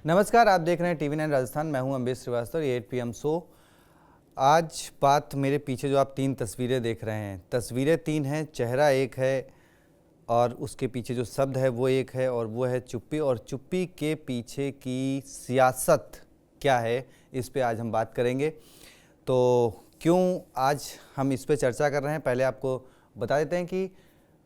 नमस्कार, आप देख रहे हैं TV9 राजस्थान। मैं हूं अम्बेश श्रीवास्तव। ये 8 PM शो। आज बात मेरे पीछे जो आप 3 तस्वीरें देख रहे हैं, तस्वीरें 3 हैं, चेहरा एक है और उसके पीछे जो शब्द है वो एक है और वो है चुप्पी। और चुप्पी के पीछे की सियासत क्या है, इस पे आज हम बात करेंगे। तो क्यों आज हम इस पे चर्चा कर रहे हैं, पहले आपको बता देते हैं कि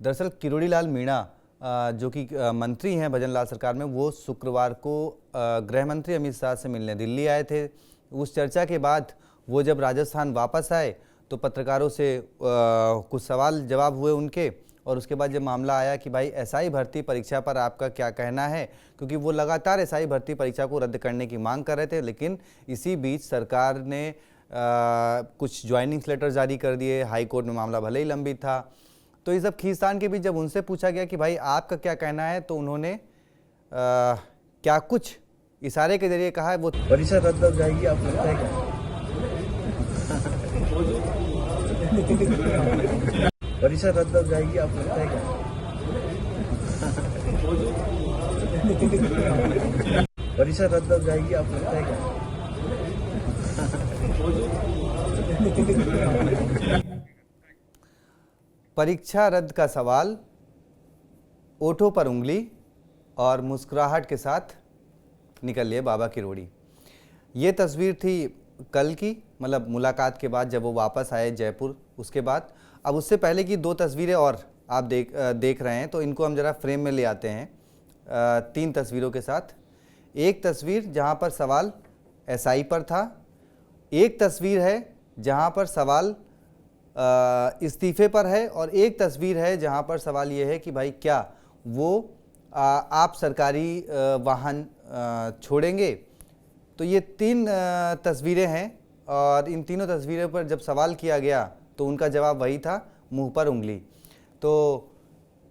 दरअसल किरोड़ी लाल मीणा जो कि मंत्री हैं भजन लाल सरकार में, वो शुक्रवार को गृह मंत्री अमित शाह से मिलने दिल्ली आए थे। उस चर्चा के बाद वो जब राजस्थान वापस आए तो पत्रकारों से कुछ सवाल जवाब हुए उनके, और उसके बाद जब मामला आया कि भाई एसआई भर्ती परीक्षा पर आपका क्या कहना है, क्योंकि वो लगातार एसआई भर्ती परीक्षा को रद्द करने की मांग कर रहे थे। लेकिन इसी बीच सरकार ने कुछ ज्वाइनिंग लेटर जारी कर दिए। हाई कोर्ट में मामला भले ही लंबित था। तो इस सब खींचतान के बीच जब उनसे पूछा गया कि भाई आपका क्या कहना है, तो उन्होंने क्या कुछ इशारे के जरिए कहा है। वो परीक्षा रद्द हो जाएगी, आप लगता है क्या? परीक्षा रद्द हो जाएगी, आप लगता है क्या? परीक्षा रद्द हो जाएगी, आप लगता है क्या? परीक्षा रद्द का सवाल, ओठों पर उंगली और मुस्कुराहट के साथ निकल लिए बाबा किरोड़ी। ये तस्वीर थी कल की, मतलब मुलाकात के बाद जब वो वापस आए जयपुर। उसके बाद अब उससे पहले की 2 तस्वीरें और आप देख रहे हैं, तो इनको हम जरा फ्रेम में ले आते हैं 3 तस्वीरों के साथ। एक तस्वीर जहां पर सवाल एसआई पर था, एक तस्वीर है जहां पर सवाल इस्तीफे पर है, और एक तस्वीर है जहां पर सवाल ये है कि भाई क्या वो आप सरकारी वाहन छोड़ेंगे। तो ये 3 तस्वीरें हैं, और इन तीनों तस्वीरों पर जब सवाल किया गया तो उनका जवाब वही था, मुंह पर उंगली। तो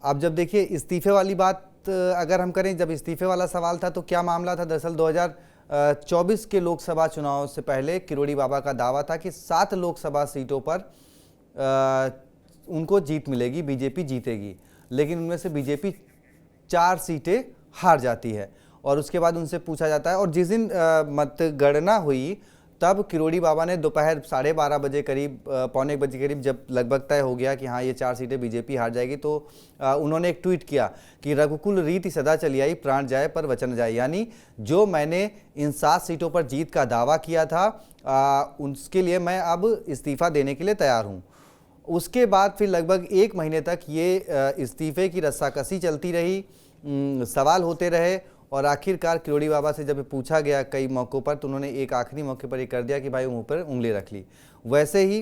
अब जब देखिए इस्तीफे वाली बात अगर हम करें, जब इस्तीफे वाला सवाल था तो क्या मामला था। दरअसल 2024 के लोकसभा चुनाव से पहले किरोड़ी बाबा का दावा था कि 7 लोकसभा सीटों पर उनको जीत मिलेगी, बीजेपी जीतेगी। लेकिन उनमें से बीजेपी 4 सीटें हार जाती है। और उसके बाद उनसे पूछा जाता है, और जिस दिन मतगणना हुई तब किरोड़ी बाबा ने दोपहर 12:30 बजे करीब, पौने 1 बजे करीब, जब लगभग तय हो गया कि हाँ ये 4 सीटें बीजेपी हार जाएगी, तो उन्होंने एक ट्वीट किया कि रघुकुल रीति सदा चली आई, प्राण जाए पर वचन जाए। यानी जो मैंने इन 7 सीटों पर जीत का दावा किया था, उसके लिए मैं अब इस्तीफा देने के लिए तैयार हूँ। उसके बाद फिर लगभग 1 महीने तक ये इस्तीफे की रस्साकसी चलती रही, सवाल होते रहे, और आखिरकार किरोड़ी बाबा से जब पूछा गया कई मौक़ों पर, तो उन्होंने एक आखिरी मौके पर ये कर दिया कि भाई मुंह पर उंगली रख ली। वैसे ही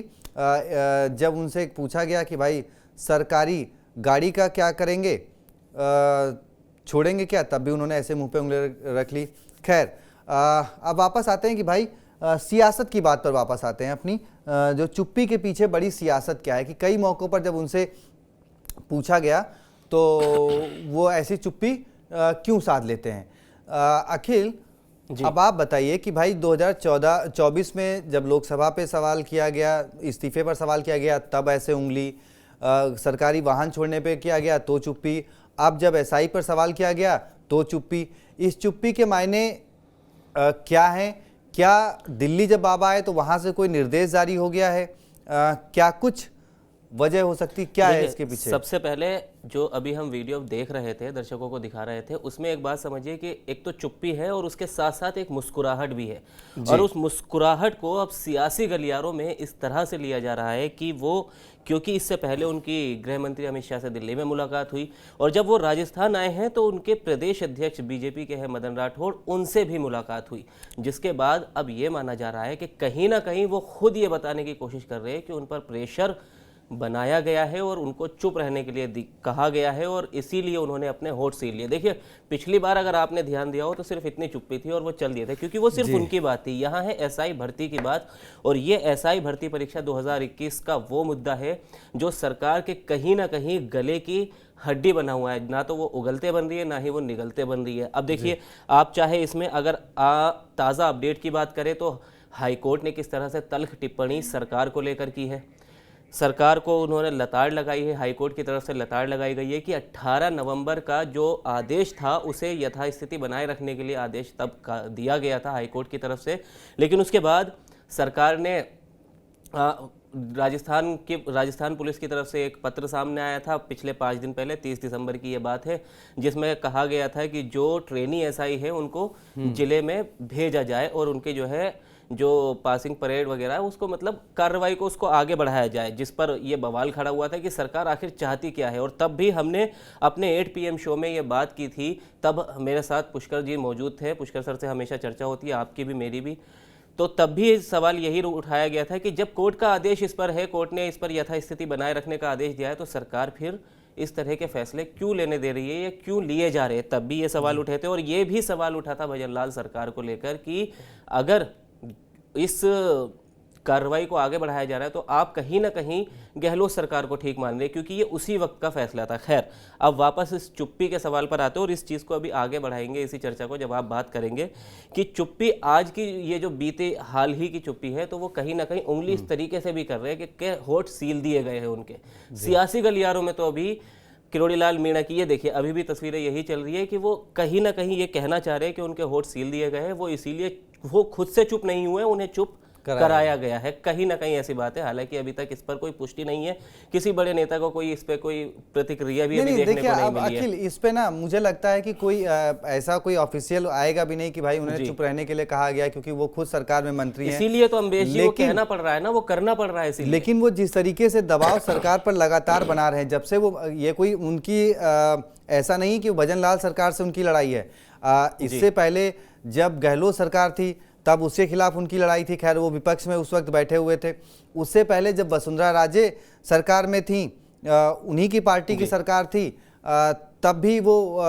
जब उनसे पूछा गया कि भाई सरकारी गाड़ी का क्या करेंगे, छोड़ेंगे क्या, तब भी उन्होंने ऐसे मुंह पे उंगली रख ली। खैर, अब वापस आते हैं कि भाई सियासत की बात पर वापस आते हैं अपनी। जो चुप्पी के पीछे बड़ी सियासत क्या है, कि कई मौक़ों पर जब उनसे पूछा गया तो वो ऐसी चुप्पी क्यों साध लेते हैं। अखिल, अब आप बताइए कि भाई 2024 में जब लोकसभा पे सवाल किया गया, इस्तीफे पर सवाल किया गया, तब ऐसे उंगली, सरकारी वाहन छोड़ने पे किया गया तो चुप्पी, अब जब एसआई पर सवाल किया गया तो चुप्पी। इस चुप्पी के मायने क्या हैं? क्या दिल्ली जब बाबा आए तो वहाँ से कोई निर्देश जारी हो गया है? क्या कुछ वजह हो सकती, क्या है इसके पीछे? सबसे पहले जो अभी हम वीडियो देख रहे थे, दर्शकों को दिखा रहे थे, उसमें एक बात समझिए कि एक तो चुप्पी है और उसके साथ साथ एक मुस्कुराहट भी है। और उस मुस्कुराहट को अब सियासी गलियारों में इस तरह से लिया जा रहा है कि वो, क्योंकि इससे पहले उनकी गृह मंत्री अमित शाह से दिल्ली में मुलाकात हुई, और जब वो राजस्थान आए हैं तो उनके प्रदेश अध्यक्ष बीजेपी के हैं मदन राठौड़, उनसे भी मुलाकात हुई। जिसके बाद अब ये माना जा रहा है कि कहीं ना कहीं वो खुद ये बताने की कोशिश कर रहे हैं कि उन पर प्रेशर बनाया गया है और उनको चुप रहने के लिए कहा गया है, और इसीलिए उन्होंने अपने होठ सील लिए। देखिए, पिछली बार अगर आपने ध्यान दिया हो तो सिर्फ इतनी चुप्पी थी और वो चल दिए थे, क्योंकि वो सिर्फ उनकी बात थी। यहाँ है एसआई भर्ती की बात, और ये एसआई भर्ती परीक्षा 2021 का वो मुद्दा है जो सरकार के कहीं ना कहीं गले की हड्डी बना हुआ है। ना तो वो उगलते बन रही है, ना ही वो निगलते बन रही है। अब देखिए, आप चाहे इसमें अगर ताज़ा अपडेट की बात करें तो हाईकोर्ट ने किस तरह से तल्ख टिप्पणी सरकार को लेकर की है, सरकार को उन्होंने लताड़ लगाई है, हाईकोर्ट की तरफ से लताड़ लगाई गई है कि 18 नवंबर का जो आदेश था उसे यथास्थिति बनाए रखने के लिए आदेश तब दिया गया था हाईकोर्ट की तरफ से। लेकिन उसके बाद सरकार ने राजस्थान पुलिस की तरफ से एक पत्र सामने आया था पिछले 5 दिन पहले, 30 दिसंबर की ये बात है, जिसमें कहा गया था कि जो ट्रेनी एसआई है उनको जिले में भेजा जाए और उनके जो पासिंग परेड वगैरह है उसको मतलब कार्रवाई को उसको आगे बढ़ाया जाए, जिस पर ये बवाल खड़ा हुआ था कि सरकार आखिर चाहती क्या है। और तब भी हमने अपने 8 PM शो में ये बात की थी, तब मेरे साथ पुष्कर जी मौजूद थे। पुष्कर सर से हमेशा चर्चा होती है, आपकी भी मेरी भी। तो तब भी सवाल यही उठाया गया था कि जब कोर्ट का आदेश इस पर है, कोर्ट ने इस पर यथास्थिति बनाए रखने का आदेश दिया है, तो सरकार फिर इस तरह के फैसले क्यों लेने दे रही है या क्यों लिए जा रहे हैं। तब भी ये सवाल उठे थे और ये भी सवाल उठा था भजनलाल सरकार को लेकर कि अगर इस कार्रवाई को आगे बढ़ाया जा रहा है तो आप कहीं ना कहीं गहलोत सरकार को ठीक मान रहे हैं, क्योंकि ये उसी वक्त का फैसला था। खैर, अब वापस इस चुप्पी के सवाल पर आते हैं और इस चीज़ को अभी आगे बढ़ाएंगे, इसी चर्चा को जब आप बात करेंगे कि चुप्पी आज की ये जो बीते हाल ही की चुप्पी है, तो वो कहीं ना कहीं उंगली इस तरीके से भी कर रहे हैं कि होठ सील दिए गए हैं उनके सियासी गलियारों में। तो अभी किरोड़ी लाल मीणा की ये देखिए, अभी भी तस्वीरें यही चल रही है कि वो कहीं ना कहीं ये कहना चाह रहे हैं कि उनके होठ सील दिए गए हैं, वो इसीलिए वो खुद से चुप नहीं हुए, उन्हें चुप कराया गया है। कहीं ना कहीं ऐसी बात है, हालांकि अभी तक इस पर कोई पुष्टि नहीं है, किसी बड़े नेता को कोई इस पे कोई प्रतिक्रिया भी अभी देखने को नहीं मिली है। अखिल, इस पे ना मुझे लगता है कि कोई ऐसा कोई ऑफिशियल आएगा भी नहीं कि भाई उन्हें चुप रहने के लिए कहा गया, क्योंकि वो खुद सरकार में मंत्री हैं। इसीलिए तो अम्बेश जी को कहना पड़ रहा है ना, वो करना पड़ रहा है इसीलिए। लेकिन वो जिस तरीके से दबाव सरकार पर लगातार बना रहे हैं, जब से वो ये कोई उनकी ऐसा नहीं कि भजनलाल सरकार से उनकी लड़ाई है। इससे पहले जब गहलोत सरकार थी तब उसके खिलाफ उनकी लड़ाई थी, खैर वो विपक्ष में उस वक्त बैठे हुए थे। उससे पहले जब वसुंधरा राजे सरकार में थी, उन्हीं की पार्टी की सरकार थी, तब भी वो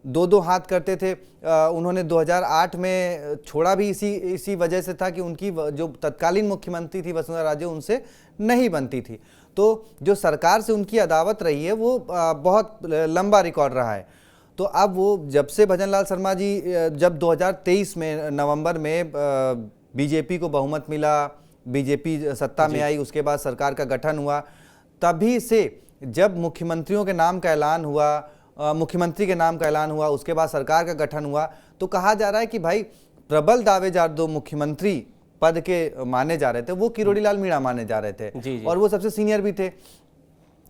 2-2 हाथ करते थे। उन्होंने 2008 में छोड़ा भी इसी वजह से था कि उनकी जो तत्कालीन मुख्यमंत्री थी वसुंधरा राजे, उनसे नहीं बनती थी। तो जो सरकार से उनकी अदावत रही है वो बहुत लंबा रिकॉर्ड रहा है। तो अब वो जब से भजनलाल शर्मा जी, जब 2023 में नवंबर में बीजेपी को बहुमत मिला, बीजेपी सत्ता में आई, उसके बाद सरकार का गठन हुआ, तभी से जब मुख्यमंत्रियों के नाम का ऐलान हुआ, मुख्यमंत्री के नाम का ऐलान हुआ, उसके बाद सरकार का गठन हुआ, तो कहा जा रहा है कि भाई प्रबल दावेदार दो मुख्यमंत्री पद के माने जा रहे थे, वो किरोड़ी लाल मीणा माने जा रहे थे और वो सबसे सीनियर भी थे।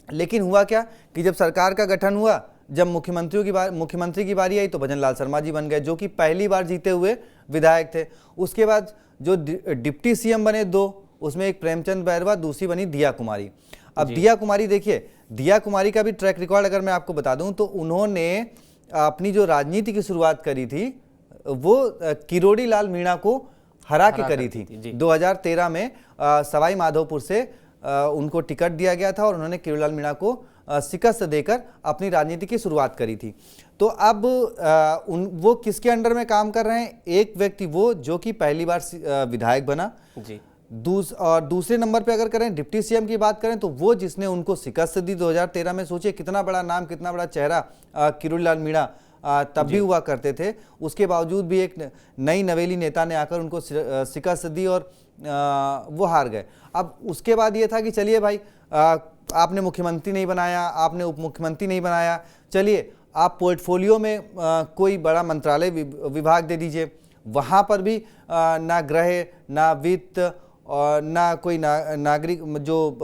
लेकिन हुआ क्या कि जब सरकार का गठन हुआ, जब मुख्यमंत्री की बारी आई तो भजनलाल शर्मा जी बन गए, जो कि पहली बार जीते हुए विधायक थे। उसके बाद जो डिप्टी सीएम बने 2, उसमें एक प्रेमचंद बैरवा, दूसरी बनी दिया कुमारी। अब दिया कुमारी देखिए, दिया कुमारी का भी ट्रैक रिकॉर्ड अगर मैं आपको बता दूं तो उन्होंने अपनी जो राजनीति की शुरुआत करी थी वो किरोड़ी लाल मीणा को हरा के करी थी। 2013 में सवाई माधोपुर से उनको टिकट दिया गया था और उन्होंने किरोड़ी लाल मीणा को शिकस्त देकर अपनी राजनीति की शुरुआत करी थी। तो अब वो किसके अंडर में काम कर रहे हैं? एक व्यक्ति वो जो कि पहली बार विधायक बना जी। और दूसरे नंबर पे अगर करें डिप्टी सीएम की बात करें तो वो जिसने उनको शिकस्त दी 2013 में। सोचिए कितना बड़ा नाम, कितना बड़ा चेहरा किरोड़ी लाल मीणा तब भी हुआ करते थे। उसके बावजूद भी एक नई नवेली नेता ने आकर उनको शिकस्त दी और वो हार गए। अब उसके बाद ये था कि चलिए भाई, आपने मुख्यमंत्री नहीं बनाया, आपने उप मुख्यमंत्री नहीं बनाया, चलिए आप पोर्टफोलियो में कोई बड़ा मंत्रालय विभाग दे दीजिए। वहाँ पर भी ना गृह, ना वित्त और ना कोई नागरिक जो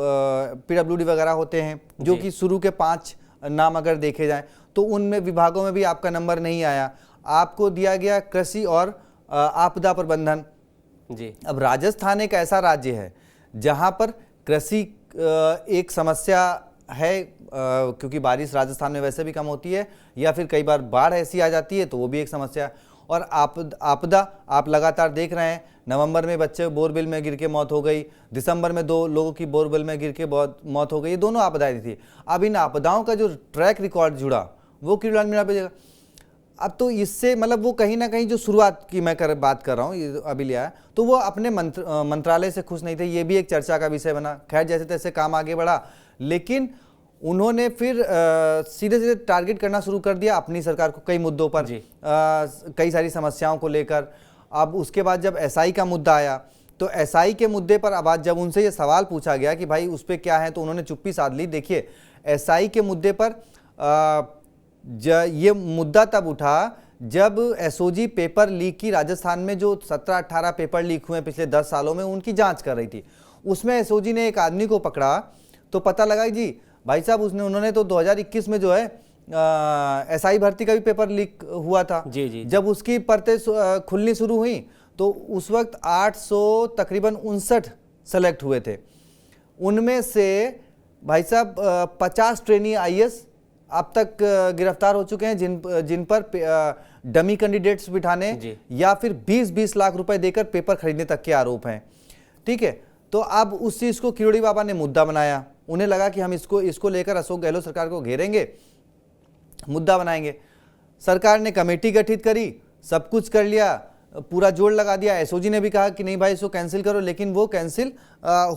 PWD वगैरह होते हैं, जो कि शुरू के 5 नाम अगर देखे जाएं तो उनमें विभागों में भी आपका नंबर नहीं आया। आपको दिया गया कृषि और आपदा प्रबंधन जी। अब राजस्थान एक ऐसा राज्य है जहां पर कृषि एक समस्या है, क्योंकि बारिश राजस्थान में वैसे भी कम होती है, या फिर कई बार बाढ़ ऐसी आ जाती है तो वो भी एक समस्या। और आपदा आप लगातार देख रहे हैं, नवंबर में बच्चे बोरवेल में गिर के मौत हो गई, दिसंबर में 2 लोगों की बोरवेल में गिर के मौत हो गई। ये दोनों आपदाएं थी। अब इन आपदाओं का जो ट्रैक रिकॉर्ड जुड़ा वो किरोड़ी लाल मीणा पे। अब तो इससे मतलब वो कहीं ना कहीं जो शुरुआत की मैं बात कर रहा हूँ, ये अभी लिया है, तो वो अपने मंत्रालय से खुश नहीं थे। ये भी एक चर्चा का विषय बना। खैर जैसे तैसे काम आगे बढ़ा, लेकिन उन्होंने फिर सीधे सीधे टारगेट करना शुरू कर दिया अपनी सरकार को कई मुद्दों पर, कई सारी समस्याओं को लेकर। अब उसके बाद जब एसआई का मुद्दा आया तो एसआई के मुद्दे पर अब आज जब उनसे ये सवाल पूछा गया कि भाई उस पर क्या है, तो उन्होंने चुप्पी साध ली। देखिए, एसआई के मुद्दे पर ये मुद्दा तब उठा जब एसओजी पेपर लीक की, राजस्थान में जो 17-18 पेपर लीक हुए पिछले 10 सालों में, उनकी जांच कर रही थी। उसमें एसओजी ने एक आदमी को पकड़ा तो पता लगा जी भाई साहब उन्होंने तो 2021 में जो है एसआई भर्ती का भी पेपर लीक हुआ था। जी जी। जब उसकी परतें खुलनी शुरू हुई तो उस वक्त 800 तकरीबन 59 सेलेक्ट हुए थे। उनमें से भाई साहब 50 ट्रेनी आईएएस अब तक गिरफ्तार हो चुके हैं, जिन पर डमी कैंडिडेट्स बिठाने या फिर 20-20 लाख रुपए देकर पेपर खरीदने तक के आरोप हैं। ठीक है, तो अब उस चीज को किरोड़ी बाबा ने मुद्दा बनाया। उन्हें लगा कि हम इसको लेकर अशोक गहलोत सरकार को घेरेंगे, मुद्दा बनाएंगे। सरकार ने कमेटी गठित करी, सब कुछ कर लिया, पूरा जोड़ लगा दिया। एसओजी ने भी कहा कि नहीं भाई इसको कैंसिल करो, लेकिन वो कैंसिल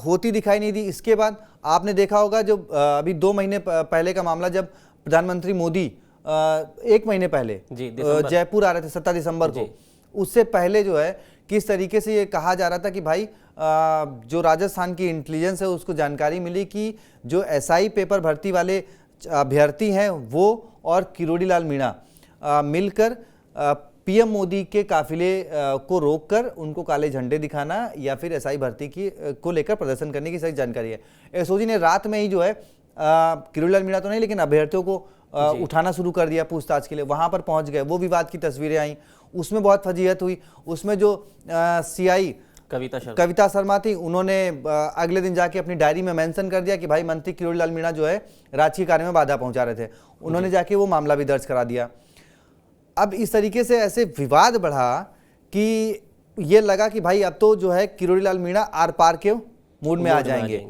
होती दिखाई नहीं दी। इसके बाद आपने देखा होगा जो अभी 2 महीने पहले का मामला, जब प्रधानमंत्री मोदी 1 महीने पहले जयपुर आ रहे थे 17 दिसंबर को, उससे पहले जो है किस तरीके से ये कहा जा रहा था कि भाई जो राजस्थान की इंटेलिजेंस है उसको जानकारी मिली कि जो एसआई पेपर भर्ती वाले अभ्यर्थी हैं वो और किरोड़ी लाल मीणा मिलकर पीएम मोदी के काफिले को रोककर उनको काले झंडे दिखाना या फिर एसआई भर्ती की को लेकर प्रदर्शन करने की सही जानकारी है। एसओजी ने रात में ही जो है किरोड़ी लाल मीणा तो नहीं लेकिन अभ्यर्थियों को उठाना शुरू कर दिया पूछताछ के लिए। वहां पर पहुंच गए, वो विवाद की तस्वीरें आई, उसमें बहुत फजीहत हुई। उसमें जो सीआई कविता शर्मा थी, उन्होंने अगले दिन जाके अपनी डायरी में मेंशन कर दिया कि भाई मंत्री किरोड़ी लाल मीणा जो है राजकीय कार्य में बाधा पहुंचा रहे थे। उन्होंने जाके वो मामला भी दर्ज करा दिया। अब इस तरीके से ऐसे विवाद बढ़ा कि ये लगा कि भाई अब तो जो है किरोड़ी लाल मीणा आर पार के मूड में आ जाएंगे।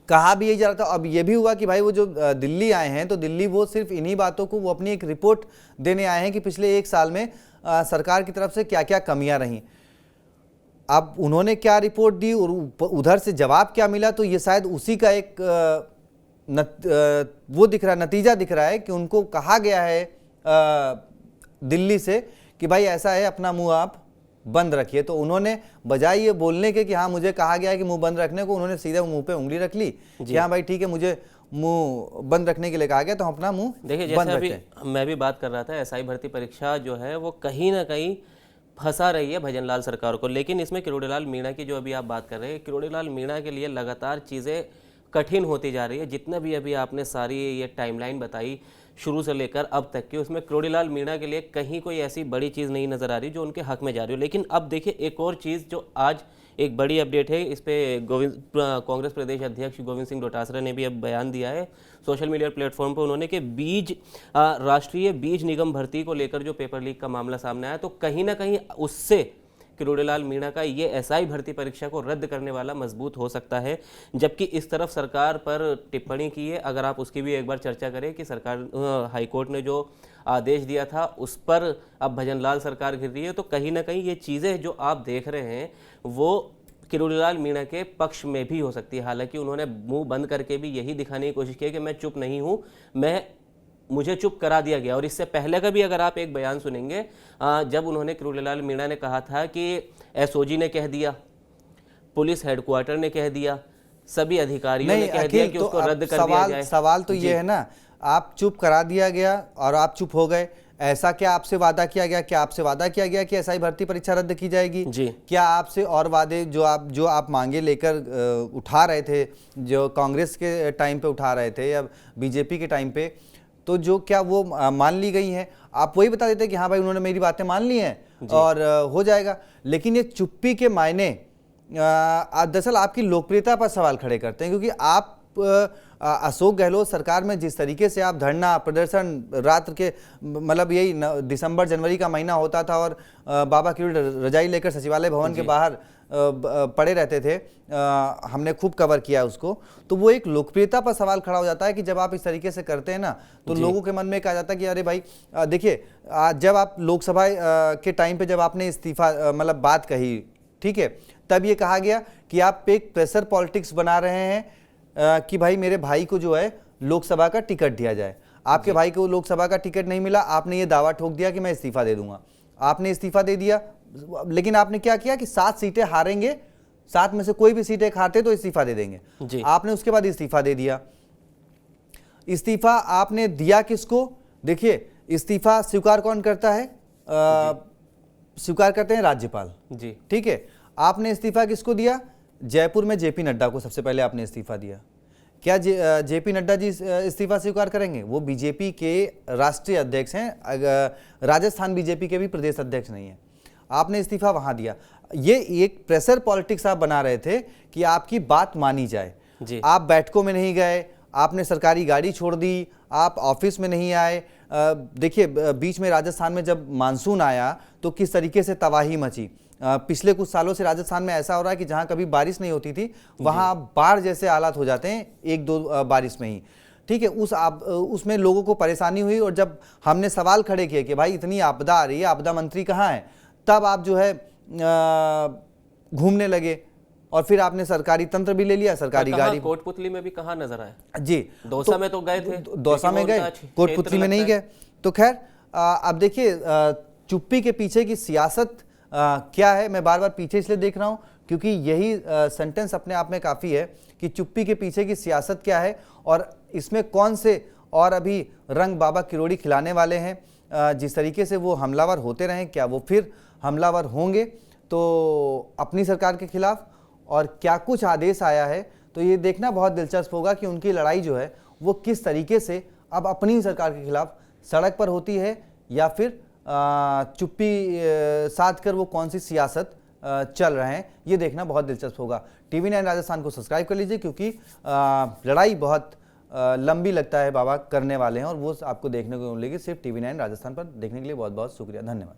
कहा भी यही जा रहा था। अब ये भी हुआ कि भाई वो जो दिल्ली आए हैं, तो दिल्ली वो सिर्फ इन्हीं बातों को वो अपनी एक रिपोर्ट देने आए हैं कि पिछले 1 साल में सरकार की तरफ से क्या क्या कमियां रहीं। अब उन्होंने क्या रिपोर्ट दी और उधर से जवाब क्या मिला, तो ये शायद उसी का एक वो दिख रहा, नतीजा दिख रहा है कि उनको कहा गया है दिल्ली से कि भाई ऐसा है, अपना मुंह आप बंद रखिए। तो उन्होंने बजाय ये बोलने के कि हाँ मुझे कहा गया है कि मुंह बंद रखने को, उन्होंने सीधे मुंह पे उंगली रख ली कि हाँ भाई ठीक है, मुझे मुंह बंद रखने के लिए कहा गया तो हम अपना मुंह देखिए, जैसे अभी मैं भी बात कर रहा था, एसआई भर्ती परीक्षा जो है वो कहीं ना कहीं फंसा रही है भजनलाल सरकार को। लेकिन इसमें किरोड़ी लाल मीणा की जो अभी आप बात कर रहे हैं, किरोड़ी लाल मीणा के लिए लगातार चीज़ें कठिन होती जा रही है। जितना भी अभी आपने सारी ये टाइमलाइन बताई शुरू से लेकर अब तक की, उसमें किरोड़ी लाल मीणा के लिए कहीं कोई ऐसी बड़ी चीज़ नहीं नज़र आ रही जो उनके हक में जा रही हो। लेकिन अब देखिए एक और चीज़ जो आज एक बड़ी अपडेट है, इस पे कांग्रेस प्रदेश अध्यक्ष गोविंद सिंह डोटासरा ने भी अब बयान दिया है सोशल मीडिया प्लेटफॉर्म पर। उन्होंने कि राष्ट्रीय बीज निगम भर्ती को लेकर जो पेपर लीक का मामला सामने आया, तो कहीं ना कहीं उससे किरोड़ी लाल मीणा का ये एसआई भर्ती परीक्षा को रद्द करने वाला मजबूत हो सकता है। जबकि इस तरफ सरकार पर टिप्पणी की है, अगर आप उसकी भी एक बार चर्चा करें कि सरकार हाईकोर्ट ने जो आदेश दिया था उस पर अब भजनलाल सरकार गिर रही है, तो कहीं ना कहीं ये चीज़ें जो आप देख रहे हैं वो किरोड़ी लाल मीणा के पक्ष में भी हो सकती है। हालांकि उन्होंने मुंह बंद करके भी यही दिखाने की कोशिश की कि मैं चुप नहीं हूँ, मुझे चुप करा दिया गया। और इससे पहले का भी अगर आप एक बयान सुनेंगे, जब उन्होंने किरोड़ी लाल मीणा ने कहा था कि एसओजी ने कह दिया, पुलिस हेडक्वार्टर ने कह दिया, सभी अधिकारियों ने कह दिया कि उसको रद्द कर दिया जाए। सवाल तो ये है ना, आप चुप करा दिया गया और आप चुप हो गए। ऐसा क्या आपसे वादा किया गया? क्या आपसे वादा किया गया कि एसआई भर्ती परीक्षा रद्द की जाएगी? क्या आपसे और वादे जो आप मांगे लेकर उठा रहे थे, जो कांग्रेस के टाइम पे उठा रहे थे या बीजेपी के टाइम पे, तो जो क्या वो मान ली गई हैं? आप वही बता देते कि हाँ भाई उन्होंने मेरी बातें मान ली हैं और हो जाएगा। लेकिन ये चुप्पी के मायने दरअसल आपकी लोकप्रियता पर सवाल खड़े करते हैं, क्योंकि आप अशोक गहलोत सरकार में जिस तरीके से आप धरना प्रदर्शन रात के मतलब यही दिसंबर जनवरी का महीना होता था और बाबा किरोड़ी रजाई लेकर सचिवालय भवन के बाहर पड़े रहते थे, हमने खूब कवर किया उसको, तो वो एक लोकप्रियता पर सवाल खड़ा हो जाता है कि जब आप इस तरीके से करते हैं ना, तो लोगों के मन में कहा जाता है कि अरे भाई देखिए, जब आप लोकसभा के टाइम पे जब आपने इस्तीफा मतलब बात कही, ठीक है, तब ये कहा गया कि आप एक प्रेशर पॉलिटिक्स बना रहे हैं कि भाई मेरे भाई को जो है लोकसभा का टिकट दिया जाए। आपके भाई को लोकसभा का टिकट नहीं मिला, आपने ये दावा ठोक दिया कि मैं इस्तीफा दे दूंगा। आपने इस्तीफा दे दिया, लेकिन आपने क्या किया कि 7 सीटें हारेंगे, 7 में से कोई भी सीटें हारते तो इस्तीफा दे देंगे जी। आपने उसके बाद इस्तीफा दे दिया। इस्तीफा आपने दिया किसको? देखिए, इस्तीफा स्वीकार कौन करता है? स्वीकार करते हैं राज्यपाल जी। ठीक है। आपने इस्तीफा किसको दिया? जयपुर में जेपी नड्डा को सबसे पहले आपने इस्तीफा दिया। क्या जेपी नड्डा जी इस्तीफा स्वीकार करेंगे? वो बीजेपी के राष्ट्रीय अध्यक्ष हैं, राजस्थान बीजेपी के भी प्रदेश अध्यक्ष नहीं है। आपने इस्तीफा वहां दिया। ये एक प्रेशर पॉलिटिक्स आप बना रहे थे कि आपकी बात मानी जाए जी। आप बैठकों में नहीं गए, आपने सरकारी गाड़ी छोड़ दी, आप ऑफिस में नहीं आए। देखिए, बीच में राजस्थान में जब मानसून आया तो किस तरीके से तबाही मची। पिछले कुछ सालों से राजस्थान में ऐसा हो रहा है कि जहां कभी बारिश नहीं होती थी वहां बाढ़ जैसे हालात हो जाते हैं 1-2 बारिश में ही, ठीक है। उसमें लोगों को परेशानी हुई और जब हमने सवाल खड़े किए कि भाई इतनी आपदा आ रही है, आपदा मंत्री कहाँ है, तब आप जो है घूमने लगे और फिर आपने सरकारी तंत्र भी ले लिया, सरकारी गाड़ी। कोटपुतली में भी कहाँ नजर आया जी, दौसा में तो गए थे, दौसा में गए, कोटपुतली में नहीं गए। तो खैर अब देखिए, चुप्पी के पीछे की सियासत क्या है, मैं बार बार पीछे इसलिए देख रहा हूं क्योंकि यही सेंटेंस अपने आप में काफ़ी है कि चुप्पी के पीछे की सियासत क्या है और इसमें कौन से और अभी रंग बाबा किरोड़ी खिलाने वाले हैं। जिस तरीके से वो हमलावर होते रहे, क्या वो फिर हमलावर होंगे तो अपनी सरकार के खिलाफ, और क्या कुछ आदेश आया है, तो ये देखना बहुत दिलचस्प होगा कि उनकी लड़ाई जो है वो किस तरीके से अब अपनी सरकार के खिलाफ सड़क पर होती है या फिर चुप्पी साध कर वो कौन सी सियासत चल रहे हैं, ये देखना बहुत दिलचस्प होगा। TV9 राजस्थान को सब्सक्राइब कर लीजिए क्योंकि लड़ाई बहुत लंबी लगता है बाबा करने वाले हैं और वो आपको देखने को मिलेगी सिर्फ TV9 राजस्थान पर। देखने के लिए बहुत बहुत शुक्रिया, धन्यवाद।